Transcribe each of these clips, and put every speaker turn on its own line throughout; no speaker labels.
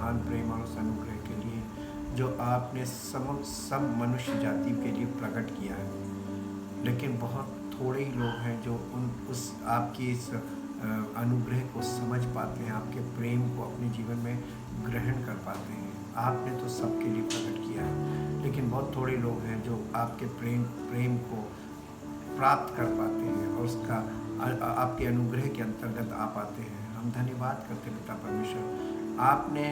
महान प्रेम और उस अनुग्रह के लिए जो आपने सब मनुष्य जाति के लिए प्रकट किया है। लेकिन बहुत थोड़े ही लोग हैं जो उस आपकी इस अनुग्रह को समझ पाते हैं, आपके प्रेम को अपने जीवन में ग्रहण कर पाते हैं। आपने तो सबके लिए प्रकट किया है, लेकिन बहुत थोड़े लोग हैं जो आपके प्रेम को प्राप्त कर पाते हैं और उसका आपके अनुग्रह के अंतर्गत आ पाते हैं। हम धन्यवाद करते पिता परमेश्वर, आपने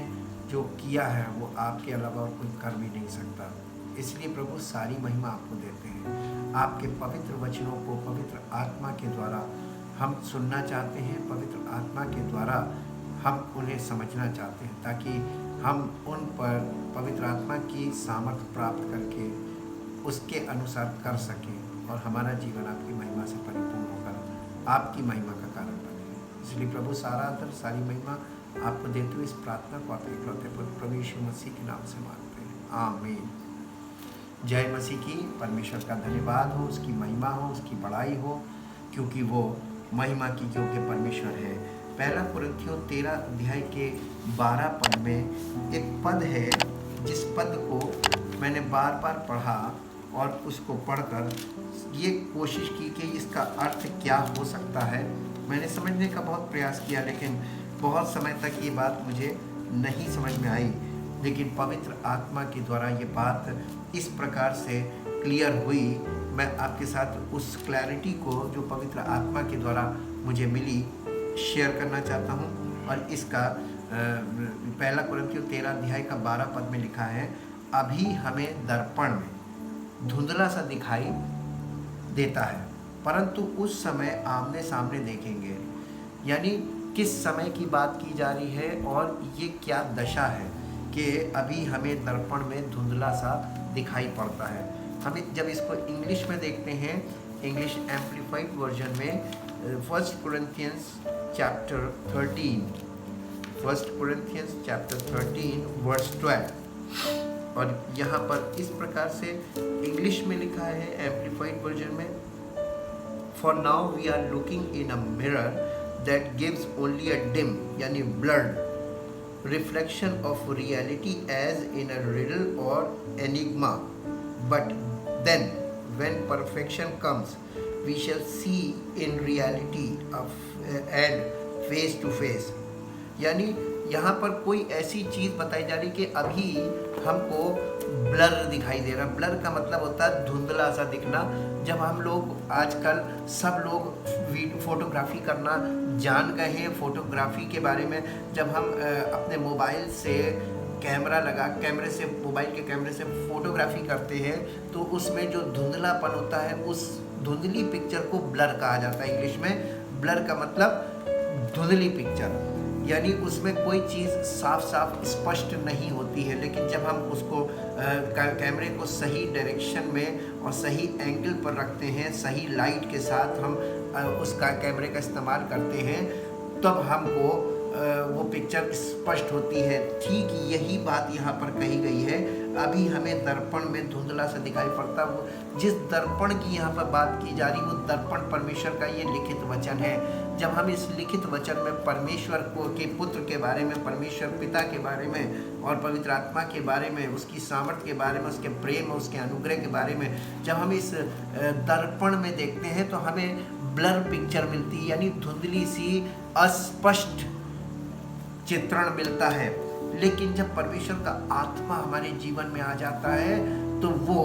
जो किया है वो आपके अलावा और कोई कर भी नहीं सकता। इसलिए प्रभु सारी महिमा आपको देते हैं। आपके पवित्र वचनों को पवित्र आत्मा के द्वारा हम सुनना चाहते हैं, पवित्र आत्मा के द्वारा हम उन्हें समझना चाहते हैं, ताकि हम उन पर पवित्र आत्मा की सामर्थ्य प्राप्त करके उसके अनुसार कर सकें और हमारा जीवन आपकी महिमा से परिपूर्ण होकर आपकी महिमा का कारण बने। इसलिए प्रभु सारा आदर सारी महिमा आपको देते हुए इस प्रार्थना को आप इकलौते प्रभु यीशु मसीह के नाम से मांगते हैं, आमीन। जय मसीह की। परमेश्वर का धन्यवाद हो, उसकी महिमा हो, उसकी बड़ाई हो, क्योंकि वो महिमा की योग्य परमेश्वर है। पहला कुरिन्थियों 13 अध्याय के 12 पद में एक पद है जिस पद को मैंने बार बार पढ़ा और उसको पढ़कर ये कोशिश की कि इसका अर्थ क्या हो सकता है। मैंने समझने का बहुत प्रयास किया, लेकिन बहुत समय तक ये बात मुझे नहीं समझ में आई। लेकिन पवित्र आत्मा के द्वारा ये बात इस प्रकार से क्लियर हुई। मैं आपके साथ उस क्लैरिटी को जो पवित्र आत्मा के द्वारा मुझे मिली शेयर करना चाहता हूँ। और इसका पहला कुरिन्थियों 13 अध्याय का 12 पद में लिखा है, अभी हमें दर्पण में धुंधला सा दिखाई देता है, परंतु उस समय आमने सामने देखेंगे। यानी किस समय की बात की जा रही है और ये क्या दशा है कि अभी हमें दर्पण में धुंधला सा दिखाई पड़ता है। हमें जब इसको इंग्लिश में देखते हैं, इंग्लिश एम्प्लीफाइड वर्जन में 1 Corinthians chapter 13 verse 12, और यहाँ पर इस प्रकार से इंग्लिश में लिखा है एम्प्लीफाइड वर्जन में, For now we are looking in a mirror that gives only a dim, यानी blurred reflection of reality as in a riddle or enigma, but then when perfection comes we shall see in reality and face to face। यानी यहाँ पर कोई ऐसी चीज़ बताई जा रही कि अभी हमको ब्लर दिखाई दे रहा। ब्लर का मतलब होता है धुंधला सा दिखना। जब हम लोग आजकल सब लोग फोटोग्राफी करना जान गए हैं, फोटोग्राफी के बारे में जब हम अपने मोबाइल से मोबाइल के कैमरे से फोटोग्राफी करते हैं तो उसमें जो धुंधलापन होता है उस धुंधली पिक्चर को ब्लर कहा जाता है। इंग्लिश में ब्लर का मतलब धुंधली पिक्चर, यानी उसमें कोई चीज़ साफ साफ स्पष्ट नहीं होती है। लेकिन जब हम उसको कैमरे को सही डायरेक्शन में और सही एंगल पर रखते हैं, सही लाइट के साथ हम उसका कैमरे का इस्तेमाल करते हैं, तब हमको वो पिक्चर स्पष्ट होती है। ठीक यही बात यहाँ पर कही गई है, अभी हमें दर्पण में धुंधला सा दिखाई पड़ता। वो जिस दर्पण की यहाँ पर बात की जा रही वो दर्पण परमेश्वर का ये लिखित वचन है। जब हम इस लिखित वचन में परमेश्वर के पुत्र के बारे में, परमेश्वर पिता के बारे में और पवित्र आत्मा के बारे में, उसकी सामर्थ्य के बारे में, उसके प्रेम और उसके अनुग्रह के बारे में जब हम इस दर्पण में देखते हैं तो हमें ब्लर पिक्चर मिलती है, यानी धुंधली सी अस्पष्ट चित्रण मिलता है। लेकिन जब परमेश्वर का आत्मा हमारे जीवन में आ जाता है तो वो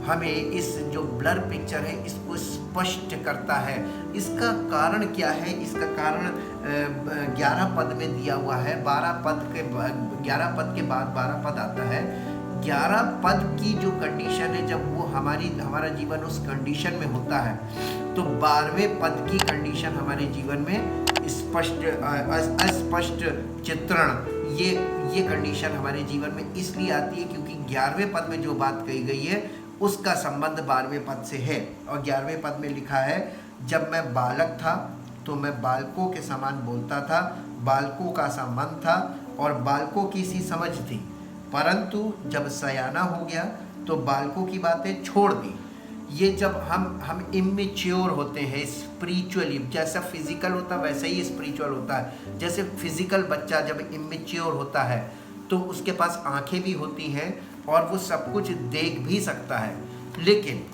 हमें इस जो ब्लर पिक्चर है इसको स्पष्ट करता है। इसका कारण क्या है? इसका कारण 11 पद में दिया हुआ है। 11 पद के बाद 12 पद आता है। 11 पद की जो कंडीशन है, जब वो हमारा जीवन उस कंडीशन में होता है तो 12वें पद की कंडीशन हमारे जीवन में अस्पष्ट चित्रण, ये कंडीशन हमारे जीवन में इसलिए आती है क्योंकि 11वें पद में जो बात कही गई है उसका संबंध 12वें पद से है। और 11वें पद में लिखा है, जब मैं बालक था तो मैं बालकों के समान बोलता था, बालकों का सा मन था और बालकों की सी समझ थी, परंतु जब सयाना हो गया तो बालकों की बातें छोड़ दी। ये जब हम इमेच्योर होते हैं स्पिरिचुअली, जैसा फिजिकल होता है वैसे ही स्पिरिचुअल होता है। जैसे फिजिकल बच्चा जब इमेच्योर होता है तो उसके पास आंखें भी होती हैं और वो सब कुछ देख भी सकता है, लेकिन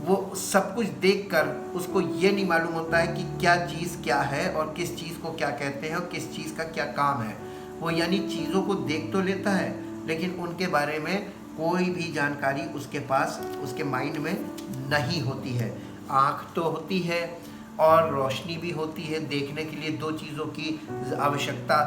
वो सब कुछ देखकर उसको ये नहीं मालूम होता है कि क्या चीज़ क्या है और किस चीज़ को क्या कहते हैं और किस चीज़ का क्या काम है। वो यानी चीज़ों को देख तो लेता है, लेकिन उनके बारे में कोई भी जानकारी उसके पास, उसके माइंड में नहीं होती है। आँख तो होती है और रोशनी भी होती है। देखने के लिए दो चीज़ों की आवश्यकता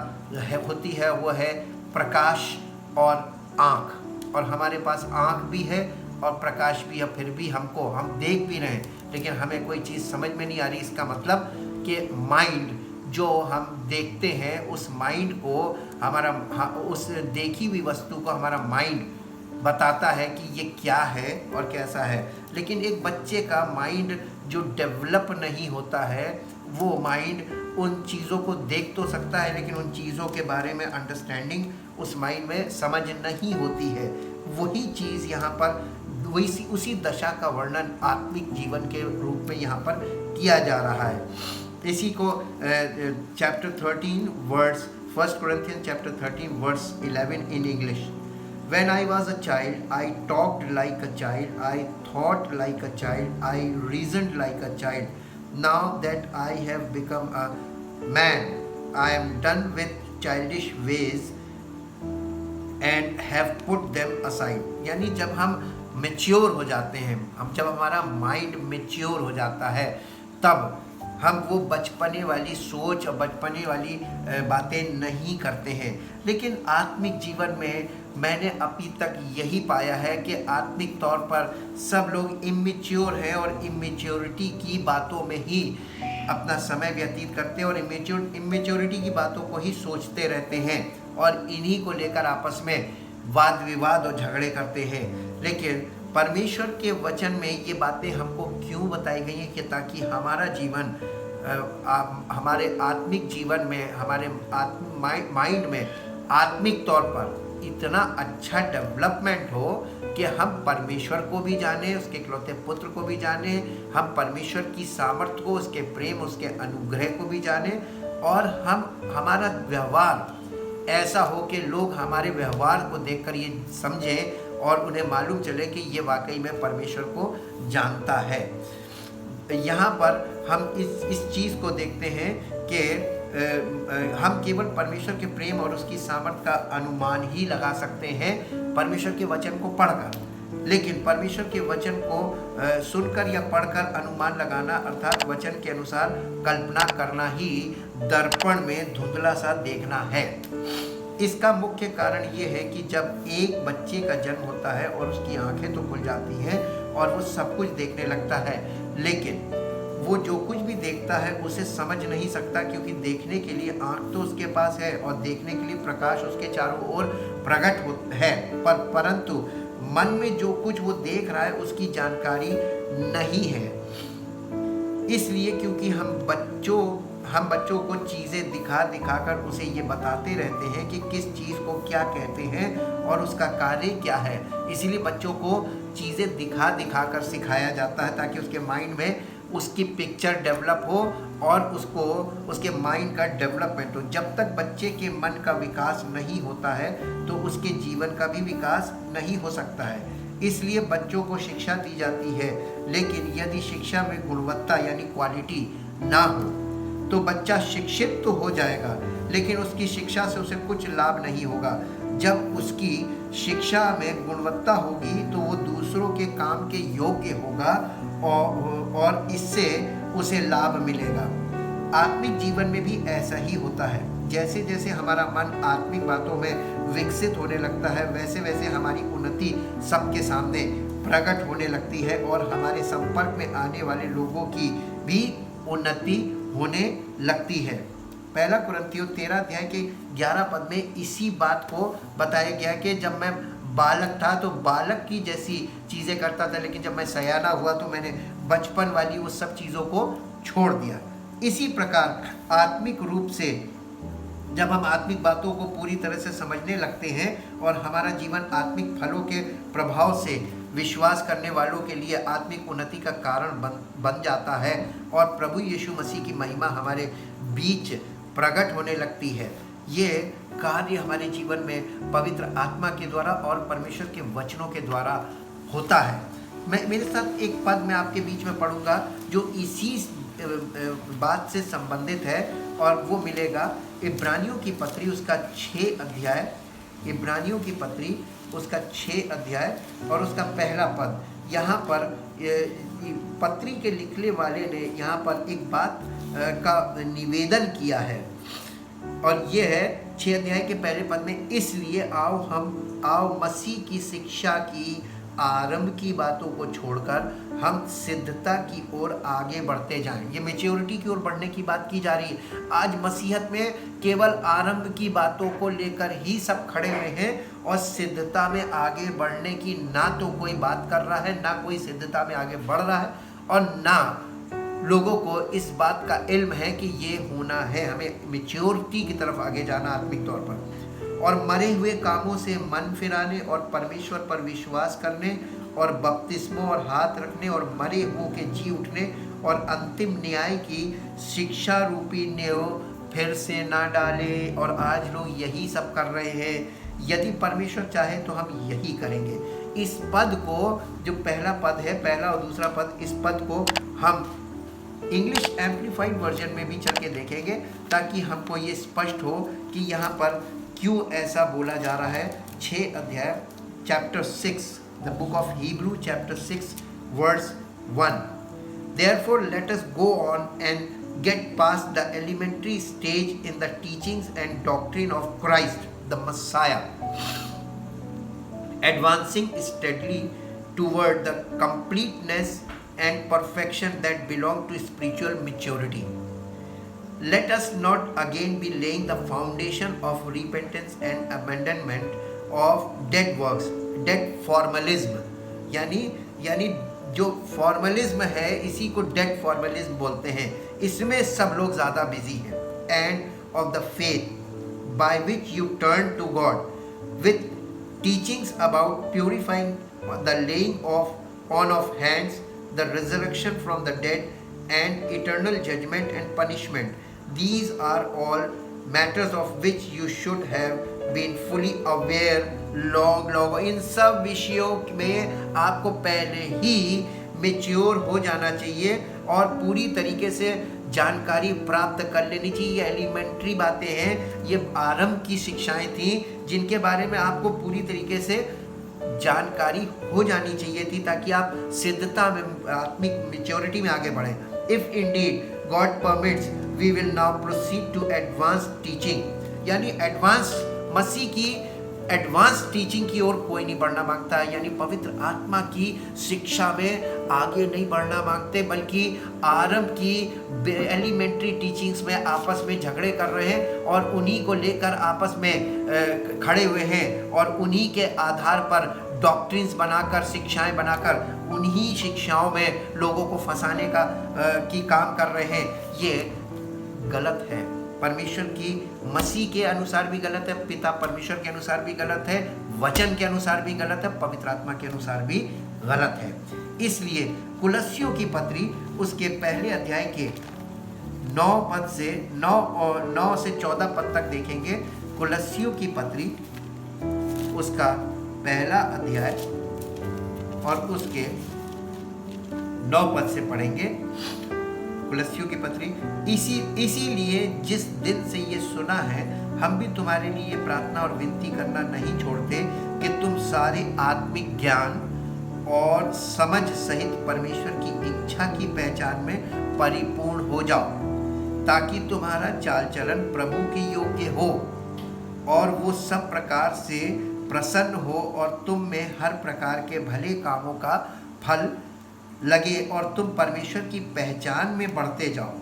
होती है, वो है प्रकाश और आँख। और हमारे पास आँख भी है और प्रकाश भी है, फिर भी हम देख भी रहे हैं, लेकिन हमें कोई चीज़ समझ में नहीं आ रही। इसका मतलब कि माइंड, जो हम देखते हैं उस माइंड को उस देखी हुई वस्तु को हमारा माइंड बताता है कि ये क्या है और कैसा है। लेकिन एक बच्चे का माइंड जो डेवलप नहीं होता है, वो माइंड उन चीज़ों को देख तो सकता है, लेकिन उन चीज़ों के बारे में अंडरस्टैंडिंग उस माइंड में समझ नहीं होती है। वही चीज़ यहाँ पर उसी दशा का वर्णन आत्मिक जीवन के रूप में यहाँ पर किया जा रहा है। इसी को chapter 13 verse 1 Corinthians chapter 13 verse 11 in English. When I was a child, I talked like a child, I thought like a child, I reasoned like a child. Now that I have become a man, I am done with childish ways and have put them aside. यानी जब हम mature हो जाते हैं, जब हमारा mind mature हो जाता है, तब हम वो बचपने वाली सोच और बचपने वाली बातें नहीं करते हैं। लेकिन आत्मिक जीवन में मैंने अभी तक यही पाया है कि आत्मिक तौर पर सब लोग इमेच्योर हैं और इमेच्योरिटी की बातों में ही अपना समय व्यतीत करते हैं और इमेच्योरिटी की बातों को ही सोचते रहते हैं और इन्हीं को लेकर आपस में वाद विवाद और झगड़े करते हैं। लेकिन परमेश्वर के वचन में ये बातें हमको क्यों बताई गई हैं कि ताकि हमारा जीवन, हमारे आत्मिक जीवन में, हमारे माइंड में आत्मिक तौर पर इतना अच्छा डेवलपमेंट हो कि हम परमेश्वर को भी जाने, उसके इकलौते पुत्र को भी जाने, हम परमेश्वर की सामर्थ्य को, उसके प्रेम, उसके अनुग्रह को भी जाने, और हमारा व्यवहार ऐसा हो कि लोग हमारे व्यवहार को देखकर ये समझें और उन्हें मालूम चले कि ये वाकई में परमेश्वर को जानता है। यहाँ पर हम इस चीज़ को देखते हैं कि हम केवल परमेश्वर के प्रेम और उसकी सामर्थ्य का अनुमान ही लगा सकते हैं परमेश्वर के वचन को पढ़कर, लेकिन परमेश्वर के वचन को सुनकर या पढ़कर अनुमान लगाना अर्थात वचन के अनुसार कल्पना करना ही दर्पण में धुंधला सा देखना है। इसका मुख्य कारण ये है कि जब एक बच्चे का जन्म होता है और उसकी आंखें तो खुल जाती हैं और वो सब कुछ देखने लगता है, लेकिन वो जो कुछ भी देखता है उसे समझ नहीं सकता, क्योंकि देखने के लिए आंख तो उसके पास है और देखने के लिए प्रकाश उसके चारों ओर प्रकट है, परंतु मन में जो कुछ वो देख रहा है उसकी जानकारी नहीं है। इसलिए क्योंकि हम बच्चों को चीज़ें दिखाकर उसे ये बताते रहते हैं कि किस चीज़ को क्या कहते हैं और उसका कार्य क्या है। इसीलिए बच्चों को चीज़ें दिखाकर सिखाया जाता है ताकि उसके माइंड में उसकी पिक्चर डेवलप हो और उसके माइंड का डेवलपमेंट हो। जब तक बच्चे के मन का विकास नहीं होता है तो उसके जीवन का भी विकास नहीं हो सकता है। इसलिए बच्चों को शिक्षा दी जाती है, लेकिन यदि शिक्षा में गुणवत्ता यानी क्वालिटी ना हो तो बच्चा शिक्षित तो हो जाएगा, लेकिन उसकी शिक्षा से उसे कुछ लाभ नहीं होगा। जब उसकी शिक्षा में गुणवत्ता होगी तो वो दूसरों के काम के योग्य होगा और इससे उसे लाभ मिलेगा। आत्मिक जीवन में भी ऐसा ही होता है। जैसे जैसे हमारा मन आत्मिक बातों में विकसित होने लगता है, वैसे वैसे हमारी उन्नति सबके सामने प्रकट होने लगती है और हमारे संपर्क में आने वाले लोगों की भी उन्नति होने लगती है। पहला कुरिन्थियों 13 अध्याय के 11 पद में इसी बात को बताया गया कि जब मैं बालक था तो बालक की जैसी चीज़ें करता था, लेकिन जब मैं सयाना हुआ तो मैंने बचपन वाली उस सब चीज़ों को छोड़ दिया। इसी प्रकार आत्मिक रूप से जब हम आत्मिक बातों को पूरी तरह से समझने लगते हैं और हमारा जीवन आत्मिक फलों के प्रभाव से विश्वास करने वालों के लिए आत्मिक उन्नति का कारण बन जाता है और प्रभु यीशु मसीह की महिमा हमारे बीच प्रकट होने लगती है। ये कार्य हमारे जीवन में पवित्र आत्मा के द्वारा और परमेश्वर के वचनों के द्वारा होता है। मैं मेरे साथ एक पद मैं आपके बीच में पढ़ूंगा जो इसी बात से संबंधित है, और वो मिलेगा इब्रानियों की पत्री उसका 6 अध्याय, इब्रानियों की पत्री उसका 6 अध्याय और उसका पहला पद। यहाँ पर पत्री के लिखने वाले ने यहाँ पर एक बात का निवेदन किया है, और ये है 6 अध्याय के पहले पद में, इसलिए आओ मसीह की शिक्षा की आरंभ की बातों को छोड़कर हम सिद्धता की ओर आगे बढ़ते जाएं। ये मैच्योरिटी की ओर बढ़ने की बात की जा रही है। आज मसीहत में केवल आरंभ की बातों को लेकर ही सब खड़े हुए हैं, और सिद्धता में आगे बढ़ने की ना तो कोई बात कर रहा है, ना कोई सिद्धता में आगे बढ़ रहा है, और ना लोगों को इस बात का इल्म है कि ये होना है, हमें मैच्योरिटी की तरफ आगे जाना आत्मिक तौर पर। और मरे हुए कामों से मन फिराने और परमेश्वर पर विश्वास करने और बपतिस्मों और हाथ रखने और मरे हुओं के जी उठने और अंतिम न्याय की शिक्षा रूपी नेव फिर से ना डाले। और आज लोग यही सब कर रहे हैं। यदि परमेश्वर चाहे तो हम यही करेंगे। इस पद को, जो पहला पद है, पहला और दूसरा पद, इस पद को हम इंग्लिश एम्प्लीफाइड वर्जन में भी चल के देखेंगे, ताकि हमको ये स्पष्ट हो कि यहाँ पर क्यों ऐसा बोला जा रहा है। 6 अध्याय chapter 6, the book of Hebrew chapter 6 verse 1. Therefore let us go on and get past the elementary stage in the teachings and doctrine of Christ the Messiah, advancing steadily toward the completeness and perfection that belong to spiritual maturity. Let us not again be laying the foundation of repentance and abandonment of dead works, dead formalism, यानी जो formalism है इसी को dead formalism बोलते हैं। इसमें सब लोग ज़्यादा बिजी हैं। And of the faith by which you turn to God with teachings about purifying the laying on of hands, the resurrection from the dead and eternal judgment and punishment. These are all matters of which you should have been fully aware long ago. इन सब विषयों में आपको पहले ही mature हो जाना चाहिए और पूरी तरीके से जानकारी प्राप्त कर लेनी चाहिए। ये एलिमेंट्री बातें हैं, ये आरंभ की शिक्षाएं थी जिनके बारे में आपको पूरी तरीके से जानकारी हो जानी चाहिए थी, ताकि आप सिद्धता में, आत्मिक मैच्योरिटी में आगे बढ़ें। If indeed God permits, we will now proceed to advanced teaching. यानी एडवांस, मसीह की एडवांस टीचिंग की ओर कोई नहीं बढ़ना मांगता है, यानी पवित्र आत्मा की शिक्षा में आगे नहीं बढ़ना मांगते, बल्कि आरंभ की एलिमेंट्री टीचिंग्स में आपस में झगड़े कर रहे हैं और उन्हीं को लेकर आपस में खड़े हुए हैं, और उन्हीं के आधार पर डॉक्ट्रिन्स बनाकर, शिक्षाएं बनाकर, उन्हीं शिक्षाओं में लोगों को फंसाने का की काम कर रहे हैं। ये गलत है। परमेश्वर की, मसीह के अनुसार भी गलत है, पिता परमेश्वर के अनुसार भी गलत है, वचन के अनुसार भी गलत है, पवित्र आत्मा के अनुसार भी गलत है। इसलिए कुलस्सियों की पत्री उसके पहले अध्याय के 9 से 14 पद तक देखेंगे। कुलस्सियों की पत्री उसका पहला अध्याय और उसके 9 पद से पढ़ेंगे। कुलस्सियों की पत्री, इसीलिए जिस दिन से ये सुना है, हम भी तुम्हारे लिए प्रार्थना और विनती करना नहीं छोड़ते कि तुम सारे आत्मिक ज्ञान और समझ सहित परमेश्वर की इच्छा की पहचान में परिपूर्ण हो जाओ, ताकि तुम्हारा चाल चलन प्रभु के योग्य हो और वो सब प्रकार से प्रसन्न हो और तुम में हर प्रकार के भले कामों का फल लगे और तुम परमेश्वर की पहचान में बढ़ते जाओ,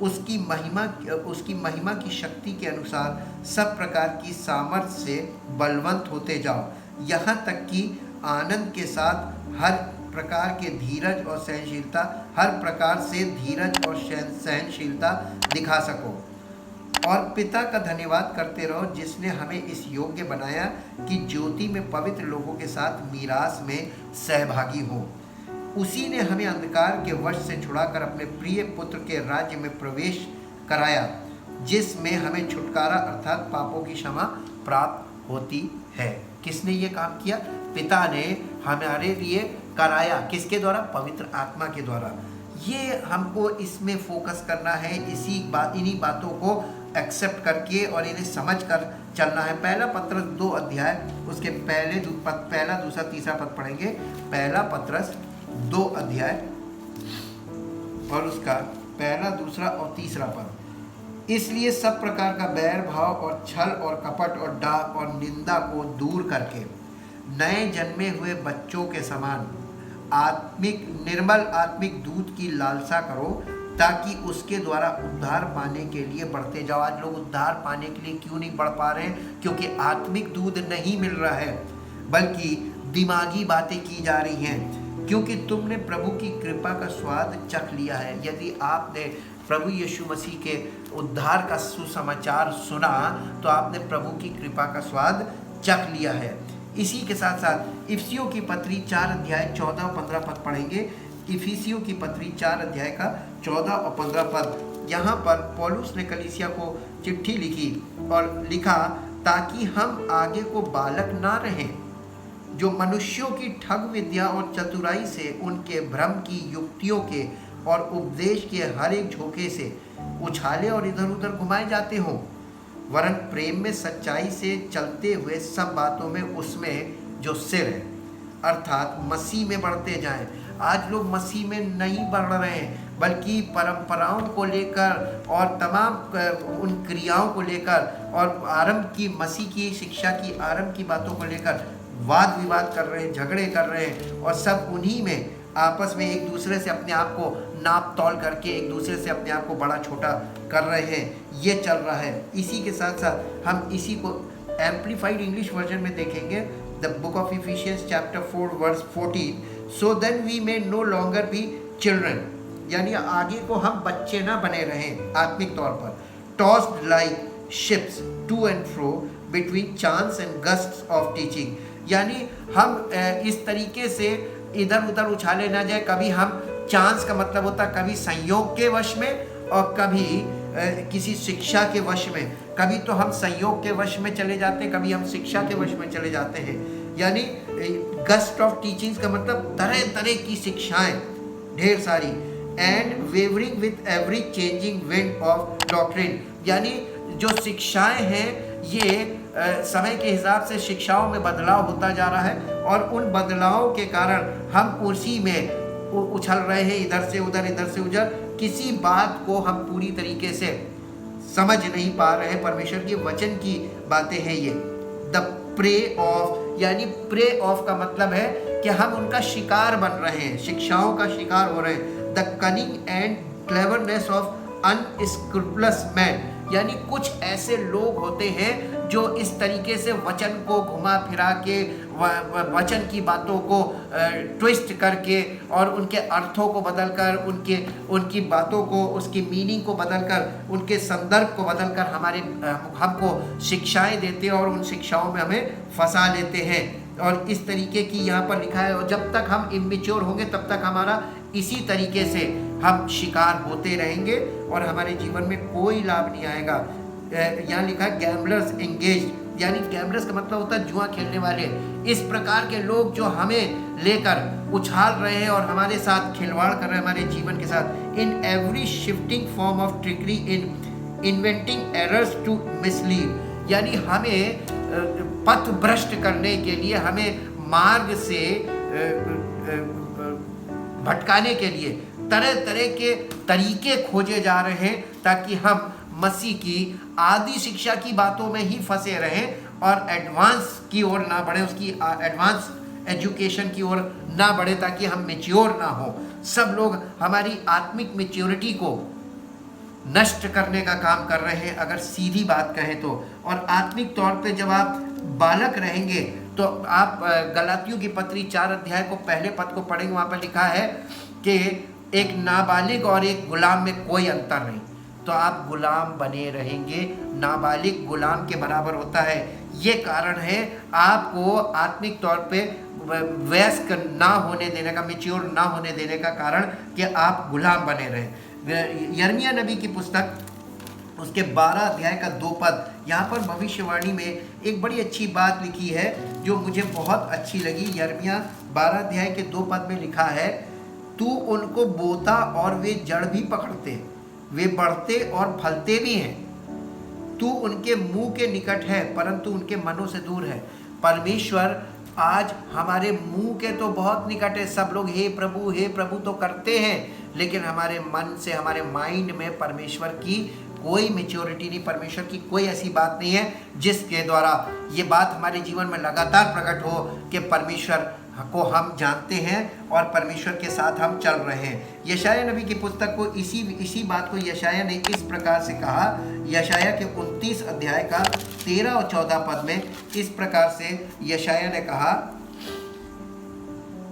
उसकी महिमा की शक्ति के अनुसार सब प्रकार की सामर्थ्य से बलवंत होते जाओ, यहाँ तक कि आनंद के साथ हर प्रकार के धीरज और सहनशीलता, हर प्रकार से धीरज और सहनशीलता दिखा सको। और पिता का धन्यवाद करते रहो जिसने हमें इस योग्य बनाया कि ज्योति में पवित्र लोगों के साथ मीरास में सहभागी हो। उसी ने हमें अंधकार के वश से छुड़ाकर अपने प्रिय पुत्र के राज्य में प्रवेश कराया जिसमें हमें छुटकारा अर्थात पापों की क्षमा प्राप्त होती है। किसने ये काम किया? पिता ने हमारे लिए कराया। किसके द्वारा? पवित्र आत्मा के द्वारा। ये हमको इसमें फोकस करना है, इन्हीं बातों को एक्सेप्ट करके और इन्हें समझ कर चलना है। पहला पत्रस 2 अध्याय, उसके पहला दूसरा तीसरा पद पढ़ेंगे। पहला पत्रस 2 अध्याय और उसका पहला दूसरा और तीसरा पद। इसलिए सब प्रकार का बैर भाव और छल और कपट और डाह और निंदा को दूर करके नए जन्मे हुए बच्चों के समान निर्मल आत्मिक दूध की लालसा करो, ताकि उसके द्वारा उद्धार पाने के लिए बढ़ते जाओ। आज लोग उद्धार पाने के लिए क्यों नहीं बढ़ पा रहे हैं? क्योंकि आत्मिक दूध नहीं मिल रहा है, बल्कि दिमागी बातें की जा रही हैं। क्योंकि तुमने प्रभु की कृपा का स्वाद चख लिया है। यदि आपने प्रभु यीशु मसीह के उद्धार का सुसमाचार सुना, तो आपने प्रभु की कृपा का स्वाद चख लिया है। इसी के साथ साथ इफिसियों की पत्री 4 अध्याय 14 और 15 पद पढ़ेंगे। इफिसियों की पत्री 4 अध्याय का 14 और 15 पद। यहाँ पर पौलुस ने कलीसिया को चिट्ठी लिखी और लिखा, ताकि हम आगे को बालक ना रहें, जो मनुष्यों की ठग विद्या और चतुराई से, उनके भ्रम की युक्तियों के और उपदेश के हर एक झोंके से उछाले और इधर उधर घुमाए जाते हों, वरन प्रेम में सच्चाई से चलते हुए सब बातों में उसमें जो सिर है अर्थात मसीह में बढ़ते जाएं। आज लोग मसीह में नहीं बढ़ रहे हैं, बल्कि परंपराओं को लेकर और तमाम उन क्रियाओं को लेकर और आरंभ की मसीह की शिक्षा की आरंभ की बातों को लेकर वाद विवाद कर रहे हैं, झगड़े कर रहे हैं, और सब उन्हीं में आपस में एक दूसरे से अपने आप को नाप तौल करके एक दूसरे से अपने आप को बड़ा छोटा कर रहे हैं। ये चल रहा है। इसी के साथ साथ हम इसी को एम्प्लीफाइड इंग्लिश वर्जन में देखेंगे। The book of Ephesians chapter 4 verse 14, so then we may no longer be children, यानी आगे को हम बच्चे ना बने रहें आत्मिक तौर पर, tossed like ships to and fro between chance and gusts of teaching, यानी हम इस तरीके से इधर उधर उछाले ना जाए। कभी हम चांस का मतलब होता है कभी संयोग के वश में और कभी किसी शिक्षा के वश में। कभी तो हम संयोग के वश में चले जाते हैं, कभी हम शिक्षा के वश में चले जाते हैं। यानी गस्ट ऑफ टीचिंग्स का मतलब तरह तरह की शिक्षाएं, ढेर सारी। And wavering with every changing wind of doctrine, यानी जो शिक्षाएं हैं ये समय के हिसाब से शिक्षाओं में बदलाव होता जा रहा है, और उन बदलावों के कारण हम उसी में उछल रहे हैं, इधर से उधर। किसी बात को हम पूरी तरीके से समझ नहीं पा रहे हैं। परमेश्वर के वचन की बातें हैं ये। द प्रे ऑफ, यानी प्रे ऑफ का मतलब है कि हम उनका शिकार बन रहे हैं, शिक्षाओं का शिकार हो रहे हैं। The cunning and cleverness of अनस्क्रूपुलस man, यानी कुछ ऐसे लोग होते हैं जो इस तरीके से वचन को घुमा फिरा के, वचन की बातों को ट्विस्ट करके और उनके अर्थों को बदलकर, उनकी बातों को, उसकी मीनिंग को बदलकर, उनके संदर्भ को बदलकर हमको शिक्षाएं देते हैं और उन शिक्षाओं में हमें फंसा लेते हैं। और इस तरीके की यहाँ पर लिखा है, और जब तक हम इमेच्योर होंगे तब तक हमारा इसी तरीके से हम शिकार होते रहेंगे और हमारे जीवन में कोई लाभ नहीं आएगा। यहाँ लिखा है गैम्बलर्स एंगेज, यानी गैम्बलर्स का मतलब होता है जुआ खेलने वाले। इस प्रकार के लोग जो हमें लेकर उछाल रहे हैं और हमारे साथ खिलवाड़ कर रहे हैं हमारे जीवन के साथ। In every shifting form of trickery in inventing errors to mislead, यानी हमें पथ भ्रष्ट करने के लिए, हमें मार्ग से भटकाने के लिए तरह तरह के तरीके खोजे जा रहे हैं, ताकि हम मसीह की आदि शिक्षा की बातों में ही फंसे रहें और एडवांस की ओर ना बढ़े, उसकी एडवांस एजुकेशन की ओर ना बढ़े, ताकि हम मैच्योर ना हो। सब लोग हमारी आत्मिक मैच्योरिटी को नष्ट करने का काम कर रहे हैं, अगर सीधी बात कहें तो। और आत्मिक तौर पे जब आप बालक रहेंगे तो आप गलातियों की पत्री 4 अध्याय को पहले पद को पढ़ेंगे। वहाँ पर लिखा है कि एक नाबालिग और एक गुलाम में कोई अंतर नहीं। तो आप गुलाम बने रहेंगे, नाबालिग गुलाम के बराबर होता है। ये कारण है आपको आत्मिक तौर पे वयस्क ना होने देने का, मैच्योर ना होने देने का कारण कि आप गुलाम बने रहें। यिर्मयाह नबी की पुस्तक उसके 12 अध्याय का 2 पद, यहाँ पर भविष्यवाणी में एक बड़ी अच्छी बात लिखी है जो मुझे बहुत अच्छी लगी। यिर्मयाह 12 अध्याय के 2 पद में लिखा है, तू उनको बोता और वे जड़ भी पकड़ते, वे बढ़ते और फलते भी हैं। तू उनके मुंह के निकट है परंतु उनके मनों से दूर है। परमेश्वर आज हमारे मुंह के तो बहुत निकट है, सब लोग हे प्रभु तो करते हैं, लेकिन हमारे मन से, हमारे माइंड में परमेश्वर की कोई मैच्योरिटी नहीं, परमेश्वर की कोई ऐसी बात नहीं है जिसके द्वारा ये बात हमारे जीवन में लगातार प्रकट हो कि परमेश्वर को हम जानते हैं और परमेश्वर के साथ हम चल रहे हैं। यशायाह नबी की पुस्तक को इसी बात को यशायाह ने इस प्रकार से कहा। यशायाह के 29 अध्याय का 13 और 14 पद में इस प्रकार से यशायाह ने कहा,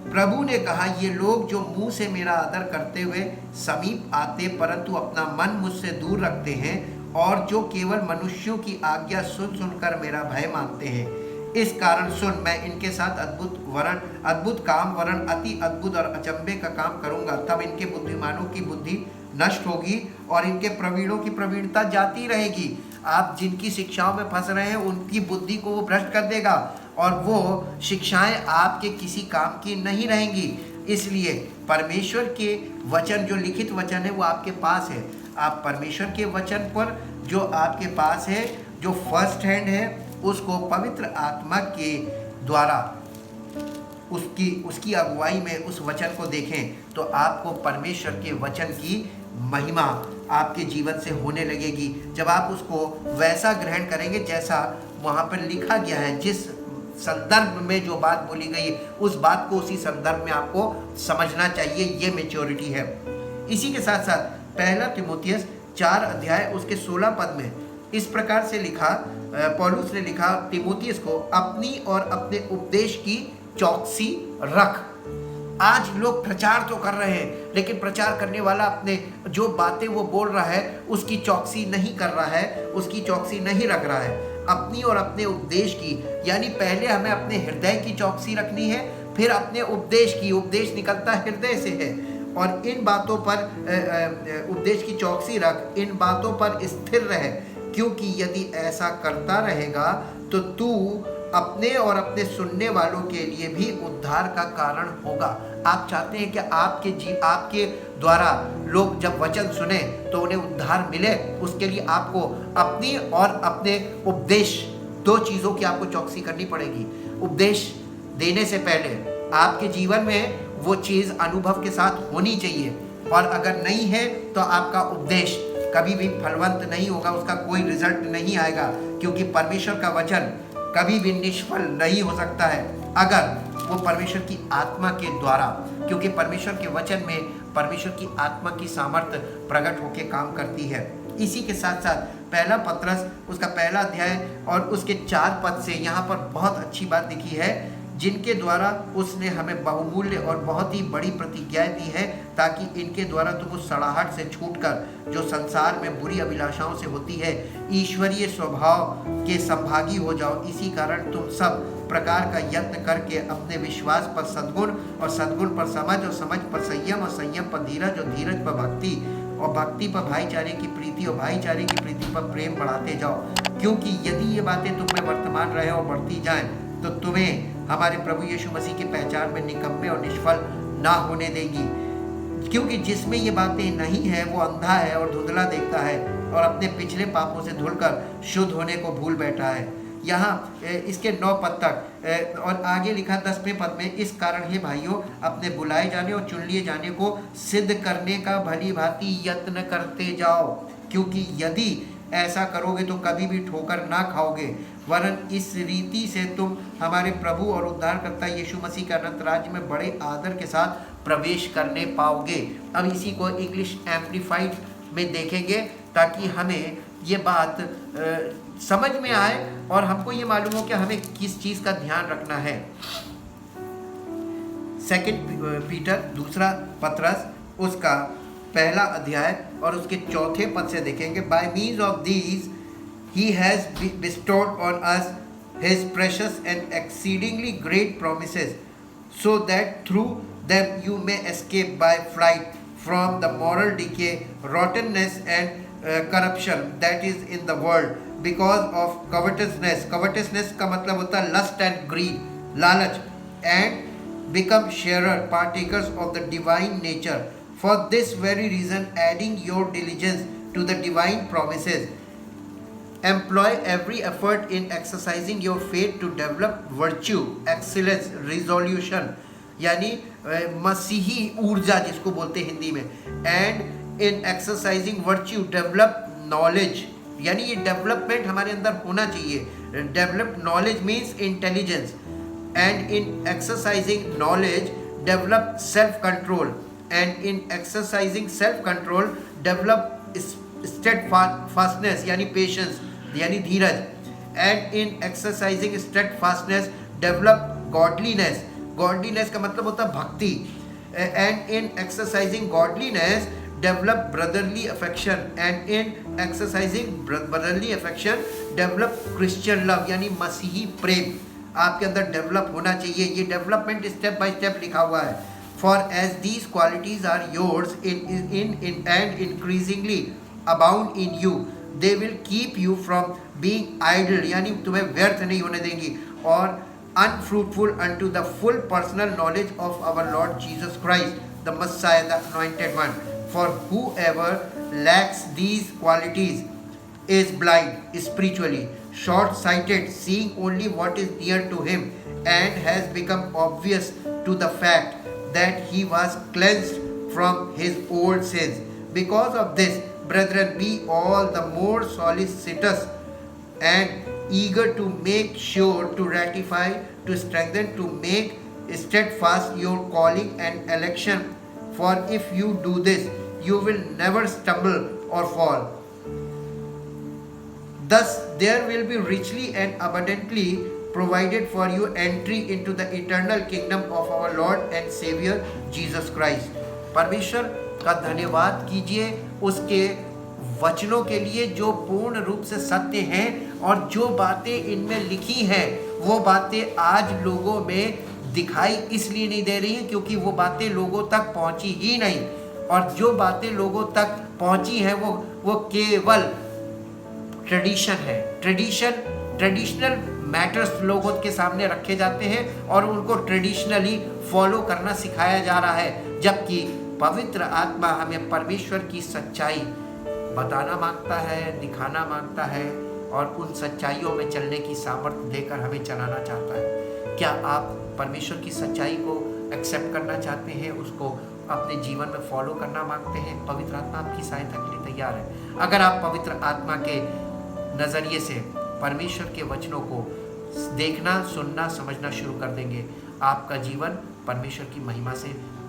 प्रभु ने कहा, ये लोग जो मुंह से मेरा आदर करते हुए समीप आते परंतु अपना मन मुझसे दूर रखते हैं, और जो केवल मनुष्यों की आज्ञा सुन सुनकर मेरा भय मानते हैं, इस कारण सुन, मैं इनके साथ अद्भुत काम वरन अति अद्भुत और अचंभे का काम करूंगा। तब इनके बुद्धिमानों की बुद्धि नष्ट होगी और इनके प्रवीणों की प्रवीणता जाती रहेगी। आप जिनकी शिक्षाओं में फंस रहे हैं उनकी बुद्धि को वो भ्रष्ट कर देगा और वो शिक्षाएं आपके किसी काम की नहीं रहेंगी। इसलिए परमेश्वर के वचन, जो लिखित वचन है, वो आपके पास है। आप परमेश्वर के वचन पर जो आपके पास है, जो फर्स्ट हैंड है, उसको पवित्र आत्मा के द्वारा उसकी अगुवाई में उस वचन को देखें तो आपको परमेश्वर के वचन की महिमा आपके जीवन से होने लगेगी। जब आप उसको वैसा ग्रहण करेंगे जैसा वहाँ पर लिखा गया है, जिस संदर्भ में जो बात बोली गई उस बात को उसी संदर्भ में आपको समझना चाहिए। ये मैच्योरिटी है। इसी के साथ साथ पहला तीमुथियुस 4 अध्याय उसके 16 पद में इस प्रकार से लिखा, पौलुस ने लिखा तीमुथियुस को, अपनी और अपने उपदेश की चौकसी रख। आज लोग प्रचार तो कर रहे हैं लेकिन प्रचार करने वाला अपने जो बातें वो बोल रहा है उसकी चौकसी नहीं कर रहा है, उसकी चौकसी नहीं रख रहा है। अपनी और अपने उपदेश की, यानी पहले हमें अपने हृदय की चौकसी रखनी है, फिर अपने उपदेश की। उपदेश निकलता हृदय से है और इन बातों पर उपदेश की चौकसी रख, इन बातों पर स्थिर रहे, क्योंकि यदि ऐसा करता रहेगा तो तू अपने और अपने सुनने वालों के लिए भी उद्धार का कारण होगा। आप चाहते हैं कि आपके द्वारा लोग जब वचन सुने तो उन्हें उद्धार मिले, उसके लिए आपको अपनी और अपने उपदेश, 2 चीज़ों की आपको चौकसी करनी पड़ेगी। उपदेश देने से पहले आपके जीवन में वो चीज़ अनुभव के साथ होनी चाहिए, और अगर नहीं है तो आपका उपदेश कभी भी फलवंत नहीं होगा, उसका कोई रिजल्ट नहीं आएगा, क्योंकि परमेश्वर का वचन कभी भी निष्फल नहीं हो सकता है अगर वो परमेश्वर की आत्मा के द्वारा, क्योंकि परमेश्वर के वचन में परमेश्वर की आत्मा की सामर्थ्य प्रकट होकर काम करती है। इसी के साथ साथ पहला पत्रस उसका 1 अध्याय और उसके 4 पद से यहाँ पर बहुत अच्छी बात लिखी है, जिनके द्वारा उसने हमें बहुमूल्य और बहुत ही बड़ी प्रतिज्ञाएं दी है, ताकि इनके द्वारा तुम उस सड़ाहट से छूटकर जो संसार में बुरी अभिलाषाओं से होती है, ईश्वरीय स्वभाव के संभागी हो जाओ। इसी कारण तुम सब प्रकार का यत्न करके अपने विश्वास पर सद्गुण और सद्गुण पर समझ और समझ पर संयम और संयम पर धीरज और धीरज पर भक्ति और भक्ति पर भाईचारे की प्रीति और भाईचारे की प्रीति पर प्रेम बढ़ाते जाओ, क्योंकि यदि ये बातें तुम में वर्तमान रहे और बढ़ती जाएं तो तुम्हें हमारे प्रभु यीशु मसीह की पहचान में निकम्मे और निष्फल ना होने देगी। क्योंकि जिसमें ये बातें नहीं है वो अंधा है और धुंधला देखता है और अपने पिछले पापों से धुलकर शुद्ध होने को भूल बैठा है। यहाँ इसके 9 पद तक और आगे लिखा 10वें पद में, इस कारण हे भाइयों, अपने बुलाए जाने और चुन लिए जाने को सिद्ध करने का भली भांति यत्न करते जाओ, क्योंकि यदि ऐसा करोगे तो कभी भी ठोकर ना खाओगे, वरन इस रीति से तुम हमारे प्रभु और उद्धारकर्ता यीशु मसीह के अनंत राज्य में बड़े आदर के साथ प्रवेश करने पाओगे। अब इसी को इंग्लिश एम्प्लीफाइड में देखेंगे ताकि हमें ये बात समझ में आए और हमको ये मालूम हो कि हमें किस चीज़ का ध्यान रखना है। 2 पीटर दूसरा पत्रस उसका 1 अध्याय और उसके 4 पद से देखेंगे, bye means of these he has bestowed on us his precious and exceedingly great promises, so that through them you may escape by flight from the moral decay, rottenness and corruption that is in the world because of covetousness. Covetousness का मतलब होता है lust and greed, लालच, and become sharer, partakers of the divine nature. For this very reason, adding your diligence to the divine promises, employ every effort in exercising your faith to develop virtue, excellence, resolution, यानी मसीही ऊर्जा जिसको बोलते हैं हिंदी में, and in exercising virtue develop knowledge, यानी ये development हमारे अंदर होना चाहिए। Develop knowledge means intelligence, and in exercising knowledge develop self control, and in exercising self control develop steadfastness यानी पेशेंस यानी धीरज, and in exercising steadfastness develop godliness, godliness का मतलब होता है भक्ति, and in exercising godliness develop brotherly affection, and in exercising brotherly affection develop Christian love यानी मसीही प्रेम आपके अंदर डेवलप होना चाहिए। ये डेवलपमेंट स्टेप बाय स्टेप लिखा हुआ है। For as these qualities are yours in and increasingly abound in you, they will keep you from being idle, यानी तुम्हें व्यर्थ नहीं होने देंगी, और unfruitful unto the full personal knowledge of our Lord Jesus Christ, the Messiah, the Anointed One. For whoever lacks these qualities is blind spiritually, short-sighted, seeing only what is near to him, and has become obvious to the fact that he was cleansed from his old sins. Because of this, brethren, be all the more solicitous and eager to make sure, to ratify, to strengthen, to make steadfast your calling and election. For if you do this, you will never stumble or fall. Thus there will be richly and abundantly provided for you entry into the eternal kingdom of our Lord and Savior Jesus Christ. परमेश्वर का धन्यवाद कीजिए उसके वचनों के लिए जो पूर्ण रूप से सत्य हैं, और जो बातें इनमें लिखी हैं वो बातें आज लोगों में दिखाई इसलिए नहीं दे रही हैं क्योंकि वो बातें लोगों तक पहुंची ही नहीं, और जो बातें लोगों तक पहुंची हैं वो केवल ट्रेडिशन है। ट्रेडिशनल मैटर्स लोगों के सामने रखे जाते हैं और उनको ट्रेडिशनली फॉलो करना सिखाया जा रहा है, जबकि पवित्र आत्मा हमें परमेश्वर की सच्चाई बताना मांगता है, दिखाना मांगता है, और उन सच्चाइयों में चलने की सामर्थ्य देकर हमें चलाना चाहता है। क्या आप परमेश्वर की सच्चाई को एक्सेप्ट करना चाहते हैं, उसको अपने जीवन में फॉलो करना मांगते हैं? पवित्र आत्मा आपकी सहायता के लिए तैयार है। अगर आप पवित्र आत्मा के नज़रिए से परमेश्वर के वचनों को देखना, सुनना, समझना शुरू कर देंगे, आपका जीवन परमेश्वर की महिमा से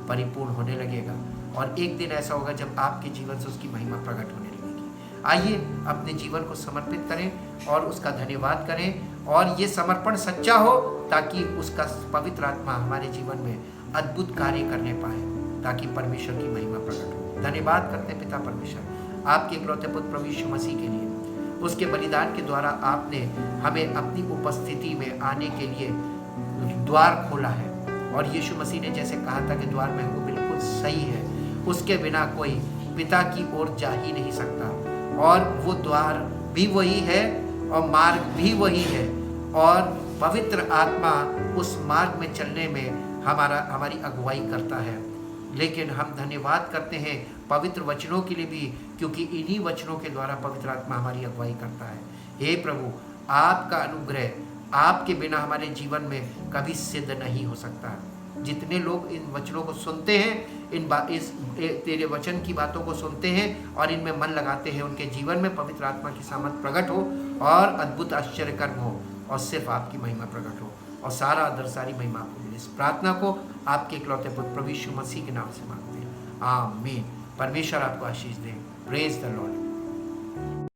परिपूर्ण होने लगेगा, और एक दिन ऐसा होगा जब आपके जीवन से उसकी महिमा प्रकट होने लगेगी। आइए अपने जीवन को समर्पित करें और उसका धन्यवाद करें, और ये समर्पण सच्चा हो ताकि उसका पवित्र आत्मा हमारे जीवन में अद्भुत कार्य करने पाए, ताकि परमेश्वर की महिमा प्रकट हो। धन्यवाद करते हैं पिता परमेश्वर आपके इकलौते पुत्र प्रभु यीशु मसीह के लिए। उसके बलिदान के द्वारा आपने हमें अपनी उपस्थिति में आने के लिए द्वार खोला है, और यीशु मसीह ने जैसे कहा था कि द्वार में वो बिल्कुल सही है, उसके बिना कोई पिता की ओर जा ही नहीं सकता, और वो द्वार भी वही है और मार्ग भी वही है, और पवित्र आत्मा उस मार्ग में चलने में हमारी अगुवाई करता है। लेकिन हम धन्यवाद करते हैं पवित्र वचनों के लिए भी, क्योंकि इन्हीं वचनों के द्वारा पवित्र आत्मा हमारी अगुवाई करता है। हे प्रभु, आपका अनुग्रह आपके बिना हमारे जीवन में कभी सिद्ध नहीं हो सकता। जितने लोग इन वचनों को सुनते हैं, इस तेरे वचन की बातों को सुनते हैं और इनमें मन लगाते हैं, उनके जीवन में पवित्र आत्मा की सामर्थ प्रकट हो और अद्भुत आश्चर्य कर्म हो, और सिर्फ आपकी महिमा प्रकट हो, और सारा आदर सारी महिमा आपको मिले। इस प्रार्थना को आपके इकलौते पुत्र प्रभु यीशु मसीह के नाम से मांगते हैं, आमीन। परमेश्वर आपको आशीष दे। Praise the Lord.